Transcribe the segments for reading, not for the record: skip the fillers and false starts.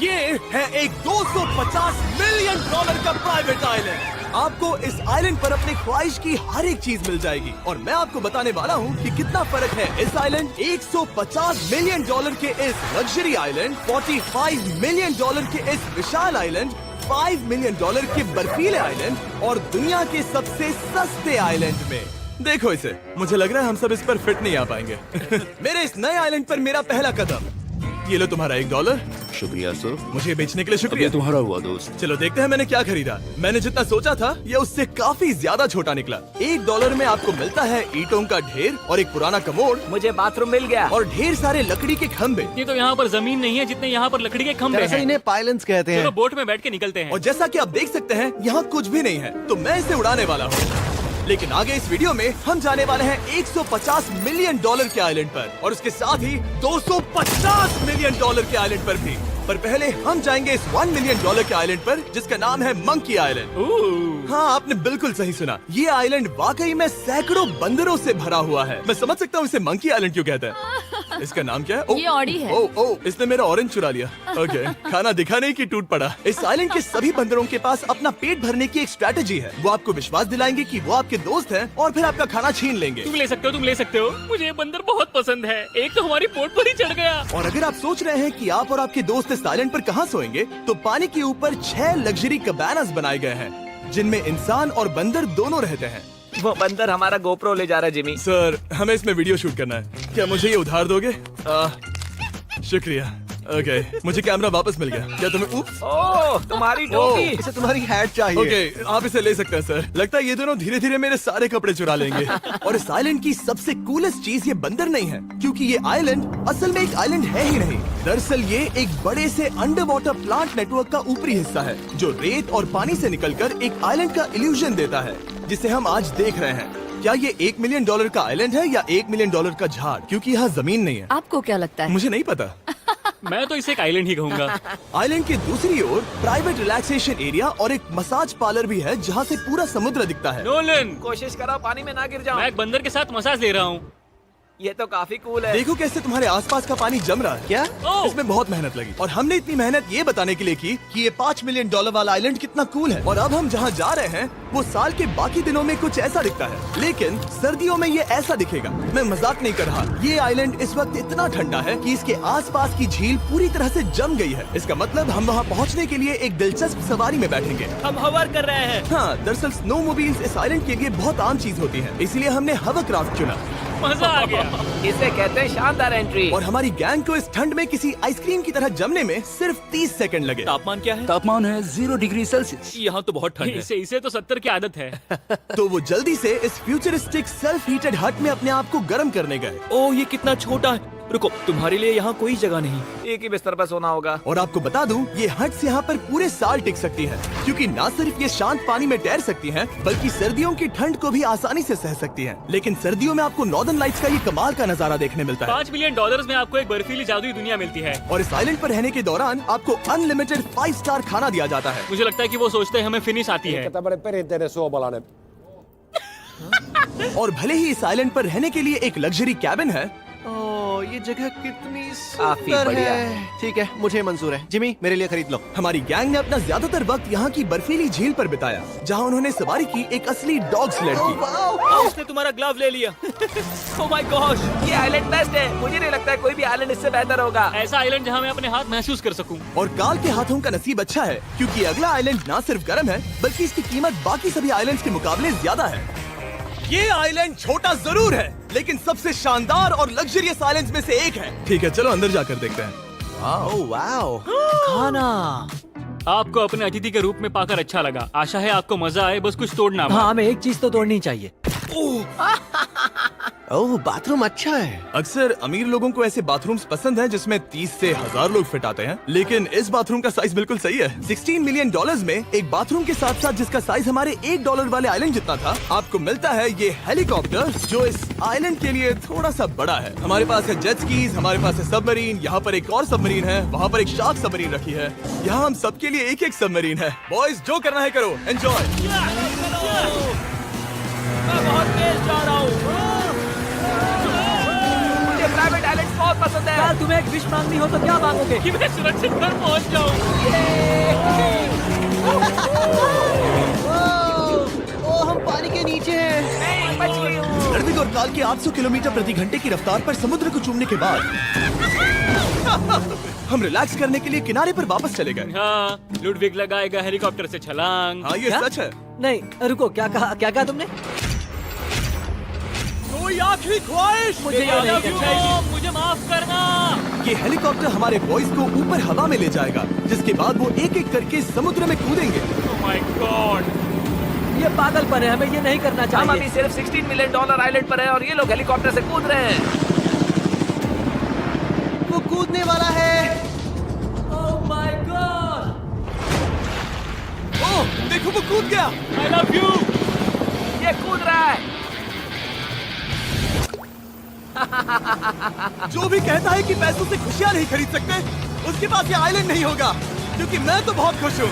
ये है एक 250 मिलियन डॉलर का प्राइवेट आइलैंड। आपको इस आइलैंड पर अपनी ख्वाहिश की हर एक चीज मिल जाएगी और मैं आपको बताने वाला हूँ कि कितना फर्क है इस आइलैंड 150 मिलियन डॉलर के इस लग्जरी आइलैंड, 45 मिलियन डॉलर के इस विशाल आइलैंड, 5 मिलियन डॉलर के बर्फीले आइलैंड और दुनिया के सबसे सस्ते आइलैंड में। देखो इसे, मुझे लग रहा है हम सब इस पर फिट नहीं आ पाएंगे। मेरे इस नए आइलैंड पर मेरा पहला कदम। ये लो तुम्हारा $1। शुक्रिया सर। मुझे बेचने के लिए अब शुक्रिया। ये तुम्हारा हुआ दोस्त। चलो देखते हैं मैंने क्या खरीदा। मैंने जितना सोचा था ये उससे काफी ज्यादा छोटा निकला। $1 में आपको मिलता है ईंटों का ढेर और एक पुराना कमोड। मुझे बाथरूम मिल गया। और ढेर सारे लकड़ी के खंभे। ये तो यहाँ पर जमीन नहीं है जितने यहाँ पर लकड़ी के खंभे दरअसल हैं। इन्हें पाइलन्स कहते चलो हैं। बोट में बैठ के निकलते हैं। और जैसा कि आप देख सकते हैं यहाँ कुछ भी नहीं है, तो मैं इसे उड़ाने वाला हूँ। लेकिन आगे इस वीडियो में हम जाने वाले हैं 150 मिलियन डॉलर के आइलैंड पर और उसके साथ ही 250 मिलियन डॉलर के आइलैंड पर भी। पर पहले हम जाएंगे इस 1 मिलियन डॉलर के आइलैंड पर जिसका नाम है मंकी आइलैंड। हाँ, आपने बिल्कुल सही सुना। ये आइलैंड वाकई में सैकड़ों बंदरों से भरा हुआ है। मैं समझ सकता हूँ इसे मंकी आइलैंड क्यों कहते हैं। इसका नाम क्या है? ये ऑडी है। ओ, इसने मेरा ऑरेंज चुरा लिया। ओके, खाना दिखा नहीं कि टूट पड़ा। इस आइलैंड के सभी बंदरों के पास अपना पेट भरने की एक स्ट्रेटेजी है। वो आपको विश्वास दिलाएंगे कि वो आपके दोस्त हैं और फिर आपका खाना छीन लेंगे। तुम ले सकते हो। मुझे ये बंदर बहुत पसंद है। एक तो हमारी बोट पर ही चढ़ गया। और अगर आप सोच रहे हैं कि आप और आपके दोस्त इस आइलैंड पर कहाँ सोएंगे, तो पानी के ऊपर 6 लग्जरी कबानास बनाए गए हैं जिनमें इंसान और बंदर दोनों रहते हैं। वो बंदर हमारा गोप्रो ले जा रहा है जिमी। सर, हमें इसमें वीडियो शूट करना है। क्या मुझे ये उधार दोगे? शुक्रिया। ओके, मुझे कैमरा वापस मिल गया। क्या तुम्हें? उप्स। ओह, तुम्हारी टोपी। इसे तुम्हारी हैट चाहिए। ओके, आप इसे ले सकते हैं सर। लगता है ये दोनों धीरे धीरे मेरे सारे कपड़े चुरा लेंगे। और इस आइलैंड की सबसे कूलेस्ट चीज ये बंदर नहीं है, क्योंकि ये आइलैंड असल में एक आइलैंड है ही नहीं। दरअसल ये एक बड़े से अंडर वाटर प्लांट नेटवर्क का ऊपरी हिस्सा है जो रेत और पानी से निकलकर एक आइलैंड का इल्यूजन देता है जिसे हम आज देख रहे हैं। क्या ये $1 मिलियन का आइलैंड है या $1 मिलियन का झाड़? क्योंकि यहाँ जमीन नहीं है। आपको क्या लगता है? मुझे नहीं पता। मैं तो इसे एक आइलैंड ही कहूँगा। आइलैंड के दूसरी ओर प्राइवेट रिलैक्सेशन एरिया और एक मसाज पार्लर भी है जहाँ से पूरा समुद्र दिखता है। नोलन, कोशिश करो पानी में ना गिर जाओ। मैं एक बंदर के साथ मसाज ले रहा हूँ। ये तो काफी कूल है। देखो कैसे तुम्हारे आसपास का पानी जम रहा है। क्या? ओह! इसमें बहुत मेहनत लगी और हमने इतनी मेहनत ये बताने के लिए की कि ये $5 मिलियन वाला आइलैंड कितना कूल है। और अब हम जहाँ जा रहे हैं वो साल के बाकी दिनों में कुछ ऐसा दिखता है, लेकिन सर्दियों में ये ऐसा दिखेगा। मैं मजाक नहीं कर रहा। ये आइलैंड इस वक्त इतना ठंडा है कि इसके आसपास की झील पूरी तरह से जम गई है। इसका मतलब हम वहाँ पहुँचने के लिए एक दिलचस्प सवारी में बैठेंगे। हम हवर कर रहे हैं। हाँ, दरअसल स्नोमोबाइल्स इस आइलैंड के लिए बहुत आम चीज होती है, इसलिए हमने हवरक्राफ्ट चुना। मजा आ गया। इसे कहते हैं शानदार एंट्री। और हमारी गैंग को इस ठंड में किसी आइसक्रीम की तरह जमने में सिर्फ 30 सेकंड लगे। तापमान क्या है? तापमान है 0 डिग्री सेल्सियस। यहाँ तो बहुत ठंड है। इसे तो 70 की आदत है। तो वो जल्दी से इस फ्यूचरिस्टिक सेल्फ हीटेड हट में अपने आप को गर्म करने गए। ओह, ये कितना छोटा है। रुको, तुम्हारे लिए यहाँ कोई जगह नहीं। एक ही बिस्तर पर सोना होगा। और आपको बता दूं, ये हट्स यहाँ पर पूरे साल टिक सकती हैं, क्योंकि ना सिर्फ ये शांत पानी में तैर सकती हैं, बल्कि सर्दियों की ठंड को भी आसानी से सह सकती हैं। लेकिन सर्दियों में आपको नॉर्दर्न लाइट्स का ये कमाल का नजारा देखने मिलता है। $5 मिलियन में आपको एक बर्फीली जादुई दुनिया मिलती है। और इस आइलैंड पर रहने के दौरान आपको अनलिमिटेड 5 स्टार खाना दिया जाता है। मुझे लगता है कि वो सोचते हैं हमें फिनिश आती है। और भले ही इस आइलैंड पर रहने के लिए एक लग्जरी कैबिन है, ओह, ये जगह कितनी काफी सुंदर बढ़िया है। ठीक है, मुझे मंजूर है। जिमी, मेरे लिए खरीद लो। हमारी गैंग ने अपना ज्यादातर वक्त यहाँ की बर्फीली झील पर बिताया, जहाँ उन्होंने सवारी की एक असली डॉग स्लेड की। उसने तुम्हारा ग्लव ले लिया। ओह माय गॉश, ये आइलैंड बेस्ट है। मुझे नहीं लगता है कोई भी आइलैंड इससे बेहतर होगा। ऐसा आइलैंड जहाँ मैं अपने हाथ महसूस कर सकूं। और काल के हाथों का नसीब अच्छा है, क्योंकि अगला आइलैंड ना सिर्फ गर्म है, बल्कि इसकी कीमत बाकी सभी आइलैंड्स के मुकाबले ज्यादा है। ये आइलैंड छोटा जरूर है, लेकिन सबसे शानदार और लग्जरियस आइलैंड्स में से एक है। ठीक है, चलो अंदर जाकर देखते हैं। ओह वाओ, खाना। आपको अपने अतिथि के रूप में पाकर अच्छा लगा। आशा है आपको मजा आए, बस कुछ तोड़ना मत। हाँ, हमें एक चीज तो तोड़नी चाहिए। ओह, बाथरूम अच्छा है। अक्सर अमीर लोगों को ऐसे बाथरूम्स पसंद हैं जिसमें 30 से 1000 लोग फिट आते हैं, लेकिन इस बाथरूम का साइज बिल्कुल सही है। $16 मिलियन में एक बाथरूम के साथ साथ जिसका साइज हमारे $1 वाले आइलैंड जितना था, आपको मिलता है ये हेलीकॉप्टर, जो इस आइलैंड के लिए थोड़ा सा बड़ा है। हमारे पास है जेट स्कीज, हमारे पास है सबमरीन, यहाँ पर एक और सबमरीन है, वहाँ पर एक शार्क सबमरीन रखी है। यहाँ हम सबके लिए एक एक सबमरीन है। बॉयज, जो करना है करो, एंजॉय। मैं बहुत तेज जा रहा हूँ। मुझे प्राइवेट आइलैंड बहुत पसंद है। यार, तुम्हें एक विश मांगनी हो तो क्या मांगोगे? कि मैं सुरक्षित घर पहुंच जाऊं। 800 किलोमीटर प्रति घंटे की रफ्तार पर समुद्र को चूमने के बाद हम रिलैक्स करने के लिए किनारे पर वापस चले गए। हाँ, लुडविग लगाएगा हेलीकॉप्टर से छलांग। हाँ, ये सच है। नहीं रुको, क्या कहा तुमने? कोई आखिरी ख्वाहिश? मुझे ये नहीं करना चाहिए। मुझे माफ करना। ये हेलीकॉप्टर हमारे बॉयज को ऊपर हवा में ले जाएगा, जिसके बाद वो एक एक करके समुद्र में कूदेंगे। Oh my God! ये पागलपन है, हमें ये नहीं करना चाहिए। हम अभी सिर्फ $16 मिलियन आइलैंड पर है और ये लोग हेलीकॉप्टर से कूद रहे हैं। वो कूदने वाला है। Oh my God! ओह, देखो वो कूद गया। I love you! ये कूद रहा है। जो भी कहता है कि पैसों से खुशियां नहीं खरीद सकते, उसके पास ये आइलैंड नहीं होगा, क्योंकि मैं तो बहुत खुश हूँ।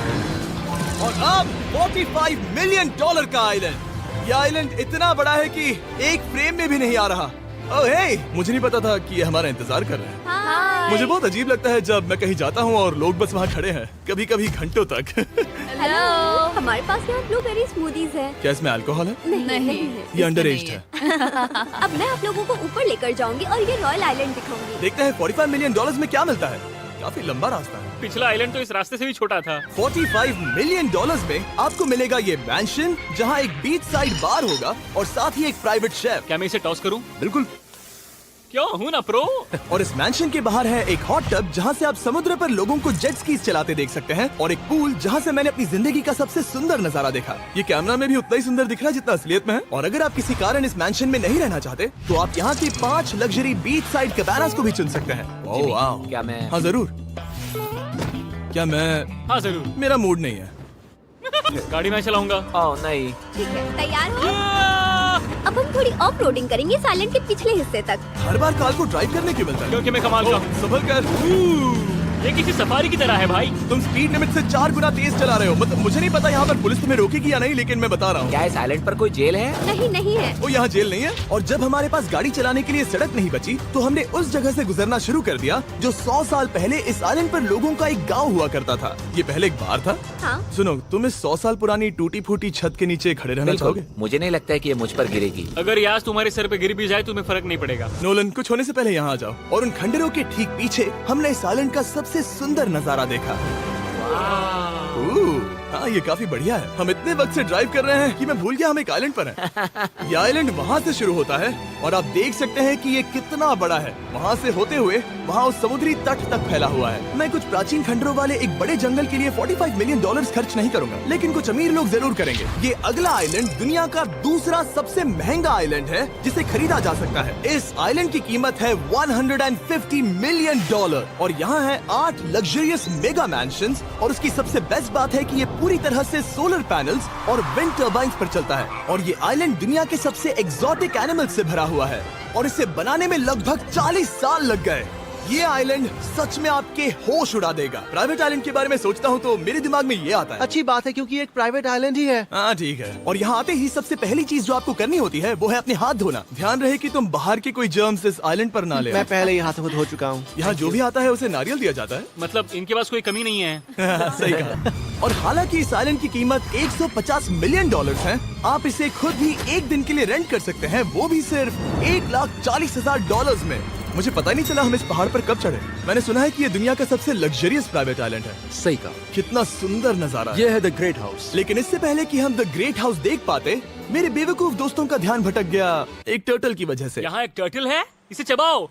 और अब $45 मिलियन का आइलैंड। ये आइलैंड इतना बड़ा है कि एक फ्रेम में भी नहीं आ रहा। ओह हे, मुझे नहीं पता था कि ये हमारा इंतजार कर रहे हैं। मुझे बहुत अजीब लगता है जब मैं कहीं जाता हूँ और लोग बस वहाँ खड़े हैं, कभी कभी घंटों तक। हेलो, हमारे पास यहाँ ब्लूबेरी स्मूदीज है। क्या इसमें अल्कोहल है? नहीं ये अंडर एज्ड है। अब मैं आप लोगों को ऊपर लेकर जाऊंगी और ये रॉयल आइलैंड दिखाऊंगी। देखते हैं $45 मिलियन में क्या मिलता है। काफी लंबा रास्ता है। पिछला आइलैंड तो इस रास्ते से भी छोटा था। $45 मिलियन में आपको मिलेगा ये मैंशन, जहाँ एक बीच साइड बार होगा और साथ ही एक प्राइवेट शेफ। क्या मैं इसे टॉस करूं? बिल्कुल। क्यों हूं ना प्रो। और इस मैंशन के बाहर है एक हॉट टब, जहाँ से आप समुद्र पर लोगों को जेट स्कीज चलाते देख सकते हैं, और एक पूल जहाँ से मैंने अपनी जिंदगी का सबसे सुंदर नजारा देखा। ये कैमरा में भी उतना ही सुंदर दिख रहा है जितना असलियत में है। और अगर आप किसी कारण इस मैंशन में नहीं रहना चाहते, तो आप यहाँ की 5 लग्जरी बीच साइड कैबानास को भी चुन सकते हैं। ओह वाह। क्या मैं? हाँ जरूर। क्या मैं? हाँ जरूर। मेरा मूड नहीं है। गाड़ी मैं चलाऊंगा। ओह नहीं। ठीक है, तैयार हो? अब हम थोड़ी ऑफ रोडिंग करेंगे इस आइलैंड के पिछले हिस्से तक। हर बार कार को ड्राइव करने क्यों मिलता है? क्योंकि मैं कमाल का हूं। संभल कर। ये किसी सफारी की तरह है भाई। तुम स्पीड लिमिट से 4 गुना तेज चला रहे हो। मतलब मुझे नहीं पता यहाँ पर पुलिस तुम्हें रोकेगी या नहीं, लेकिन मैं बता रहा हूँ। क्या इस आइलैंड पर कोई जेल है? नहीं है। वो यहाँ जेल नहीं है। और जब हमारे पास गाड़ी चलाने के लिए सड़क नहीं बची, तो हमने उस जगह से गुजरना शुरू कर दिया जो 100 साल पहले इस आइलैंड पर लोगों का एक गांव हुआ करता था। ये पहले एक बार था। हाँ। सुनो, तुम इस 100 साल पुरानी टूटी फूटी छत के नीचे खड़े रहना चाहोगे? मुझे नहीं लगता है कि ये मुझ पर गिरेगी। अगर ये आज तुम्हारे सर पे गिर भी जाए तुम्हें फर्क नहीं पड़ेगा। नोलन, कुछ होने से पहले यहाँ आ जाओ। और उन खंडरों के ठीक पीछे हमने इस आइलैंड का सबसे सुंदर नजारा देखा। हाँ, ये काफी बढ़िया है। हम इतने वक्त से ड्राइव कर रहे हैं कि मैं भूल गया हम एक आइलैंड पर हैं। ये आइलैंड वहाँ से शुरू होता है और आप देख सकते हैं कि ये कितना बड़ा है। वहाँ से होते हुए वहाँ उस समुद्री तट तक फैला हुआ है। मैं कुछ प्राचीन खंडरों वाले एक बड़े जंगल के लिए $45 मिलियन खर्च नहीं करूंगा, लेकिन कुछ अमीर लोग जरूर करेंगे। ये अगला आइलैंड दुनिया का दूसरा सबसे महंगा आइलैंड है जिसे खरीदा जा सकता है। इस आइलैंड की कीमत है $150 मिलियन और यहाँ है 8 लग्जरियस मेगा मैंशंस। और उसकी सबसे बेस्ट बात है कि ये पूरी तरह से सोलर पैनल्स और विंड टर्बाइन्स पर चलता है। और ये आइलैंड दुनिया के सबसे एक्सोटिक एनिमल्स से भरा हुआ है और इसे बनाने में लगभग 40 साल लग गए। ये आइलैंड सच में आपके होश उड़ा देगा। प्राइवेट आइलैंड के बारे में सोचता हूँ तो मेरे दिमाग में ये आता है। अच्छी बात है, क्योंकि एक प्राइवेट आइलैंड ही है। हाँ ठीक है। और यहाँ आते ही सबसे पहली चीज जो आपको करनी होती है वो है अपने हाथ धोना। ध्यान रहे कि तुम बाहर के कोई जर्म्स इस आइलैंड पर ना ले। मैं पहले ही हाथों को धो चुका हूँ। यहाँ जो भी आता है उसे नारियल दिया जाता है। मतलब इनके पास कोई कमी नहीं है। सही कहा। और हालांकि इस आइलैंड की कीमत $150 मिलियन है, आप इसे खुद भी एक दिन के लिए रेंट कर सकते हैं, वो भी सिर्फ $1,40,000 में। मुझे पता ही नहीं चला हम इस पहाड़ पर कब चढ़े। मैंने सुना है कि ये दुनिया का सबसे लग्जरियस प्राइवेट आइलैंड है। सही कहा। कितना सुंदर नजारा है। ये है द ग्रेट हाउस। लेकिन इससे पहले कि हम द ग्रेट हाउस देख पाते, मेरे बेवकूफ दोस्तों का ध्यान भटक गया एक टर्टल की वजह से। यहाँ एक टर्टल है, इसे चबाओ।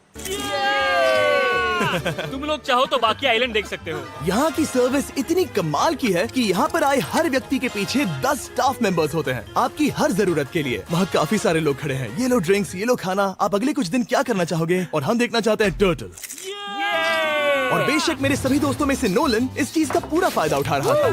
तुम लोग चाहो तो बाकी आइलैंड देख सकते हो। यहाँ की सर्विस इतनी कमाल की है कि यहाँ पर आए हर व्यक्ति के पीछे 10 स्टाफ मेंबर्स होते हैं आपकी हर जरूरत के लिए। वहाँ काफी सारे लोग खड़े हैं। ये लो ड्रिंक्स, ये लो खाना। आप अगले कुछ दिन क्या करना चाहोगे? और हम देखना चाहते हैं टर्टल। और बेशक मेरे सभी दोस्तों में से नोलन इस चीज का पूरा फायदा उठा रहा था।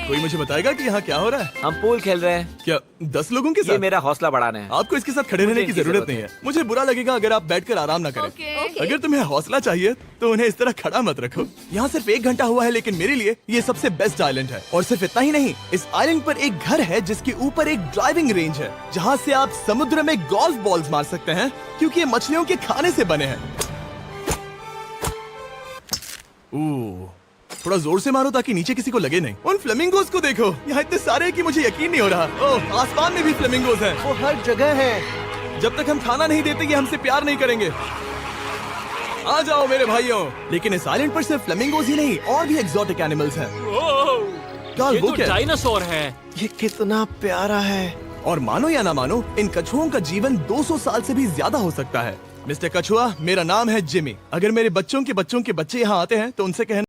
कोई मुझे बताएगा कि यहाँ क्या हो रहा है? हम पूल खेल रहे हैं। क्या 10 लोगों के ये साथ? मेरा हौसला बढ़ाना है। आपको इसके साथ खड़े रहने की इनकी जरूरत नहीं है। मुझे बुरा लगेगा अगर आप बैठकर आराम ना करें। Okay. अगर तुम्हें हौसला चाहिए तो उन्हें इस तरह खड़ा मत रखो। यहाँ सिर्फ 1 घंटा हुआ है, लेकिन मेरे लिए ये सबसे बेस्ट आइलैंड है। और सिर्फ इतना ही नहीं, इस आइलैंड पर एक घर है जिसके ऊपर एक ड्राइविंग रेंज है, जहाँ से आप समुद्र में गोल्फ बॉल्स मार सकते हैं, क्योंकि ये मछलियों के खाने से बने हैं। थोड़ा जोर से मारो ताकि नीचे किसी को लगे नहीं। उन फ्लेमिंगोज को देखो, यहाँ इतने सारे हैं कि मुझे यकीन नहीं हो रहा। ओह, आसमान में भी फ्लेमिंगोज हैं। वो हर जगह है। जब तक हम खाना नहीं देते ये हमसे प्यार नहीं करेंगे। आ जाओ मेरे भाइयों। लेकिन इस आइलैंड पर सिर्फ फ्लेमिंगोज ही नहीं, और भी एक्सोटिक एनिमल्स हैं। ये वो तो क्या है? डायनासोर है। ये कितना प्यारा है। और मानो या ना मानो, इन कछुओं का जीवन 200 साल से भी ज्यादा हो सकता है। मिस्टर कछुआ, मेरा नाम है जिमी। अगर मेरे बच्चों के बच्चे यहाँ आते हैं तो उनसे कहना